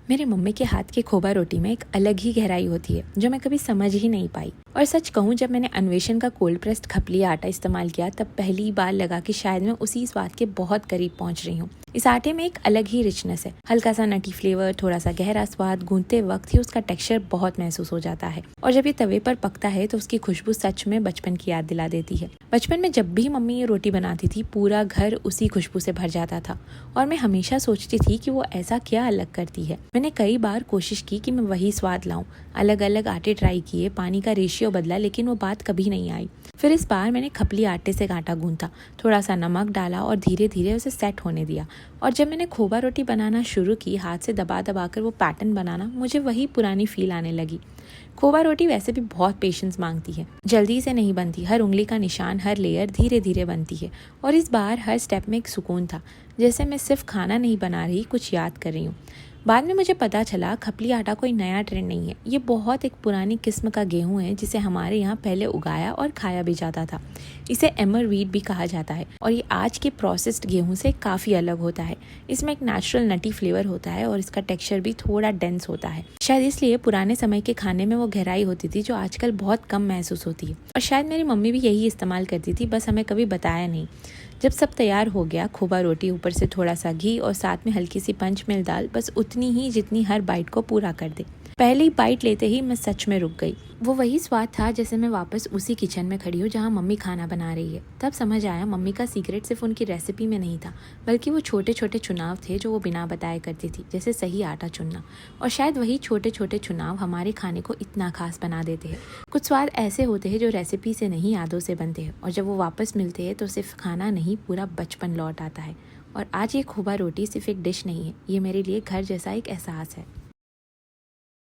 मेरे मम्मी के हाथ की खोबा रोटी में एक अलग ही गहराई होती है जो मैं कभी समझ ही नहीं पाई। और सच कहूँ, जब मैंने अन्वेषण का कोल्ड प्रेस्ड खपली आटा इस्तेमाल किया तब पहली बार लगा कि शायद मैं उसी स्वाद के बहुत करीब पहुंच रही हूँ। इस आटे में एक अलग ही रिचनेस है, हल्का सा नटी फ्लेवर, थोड़ा सा गहरा स्वाद। गूंथते वक्त ही उसका टेक्सचर बहुत महसूस हो जाता है और जब ये तवे पर पकता है तो उसकी खुशबू सच में बचपन की याद दिला देती है। बचपन में जब भी मम्मी ये रोटी बनाती थी पूरा घर उसी खुशबू से भर जाता था और मैं हमेशा सोचती थी कि वो ऐसा क्या अलग करती है। मैंने कई बार कोशिश की कि मैं वही स्वाद लाऊं, अलग अलग आटे ट्राई किए, पानी का रेशियो बदला, लेकिन वो बात कभी नहीं आई। फिर इस बार मैंने खपली आटे से आटा गूंथा, थोड़ा सा नमक डाला और धीरे धीरे उसे सेट होने दिया। और जब मैंने खोबा रोटी बनाना शुरू की, हाथ से दबा दबा कर वो पैटर्न बनाना, मुझे वही पुरानी फील आने लगी। खोबा रोटी वैसे भी बहुत पेशेंस मांगती है, जल्दी से नहीं बनती। हर उंगली का निशान, हर लेयर धीरे धीरे बनती है। और इस बार हर स्टेप में एक सुकून था, जैसे मैं सिर्फ खाना नहीं बना रही, कुछ याद कर रही हूँ। बाद में मुझे पता चला खपली आटा कोई नया ट्रेंड नहीं है, ये बहुत एक पुरानी किस्म का गेहूं है जिसे हमारे यहाँ पहले उगाया और खाया भी जाता था। इसे एमर व्हीट भी कहा जाता है और ये आज के प्रोसेस्ड गेहूं से काफ़ी अलग होता है। इसमें एक नेचुरल नटी फ्लेवर होता है और इसका टेक्सचर भी थोड़ा डेंस होता है। शायद इसलिए पुराने समय के खाने में वो गहराई होती थी जो आजकल बहुत कम महसूस होती है। और शायद मेरी मम्मी भी यही इस्तेमाल करती थी, बस हमें कभी बताया नहीं। जब सब तैयार हो गया, खोबा रोटी, ऊपर से थोड़ा सा घी और साथ में हल्की सी पंचमेल दाल, बस उतनी ही जितनी हर बाइट को पूरा कर दे। पहली बाइट लेते ही मैं सच में रुक गई। वो वही स्वाद था जैसे मैं वापस उसी किचन में खड़ी हूँ जहाँ मम्मी खाना बना रही है। तब समझ आया मम्मी का सीक्रेट सिर्फ उनकी रेसिपी में नहीं था, बल्कि वो छोटे छोटे चुनाव थे जो वो बिना बताए करती थी, जैसे सही आटा चुनना। और शायद वही छोटे छोटे चुनाव हमारे खाने को इतना खास बना देते हैं। कुछ स्वाद ऐसे होते हैं जो रेसिपी से नहीं, यादों से बनते हैं, और जब वो वापस मिलते हैं तो सिर्फ खाना नहीं, पूरा बचपन लौट आता है। और आज ये खोबा रोटी सिर्फ एक डिश नहीं है, ये मेरे लिए घर जैसा एक एहसास है।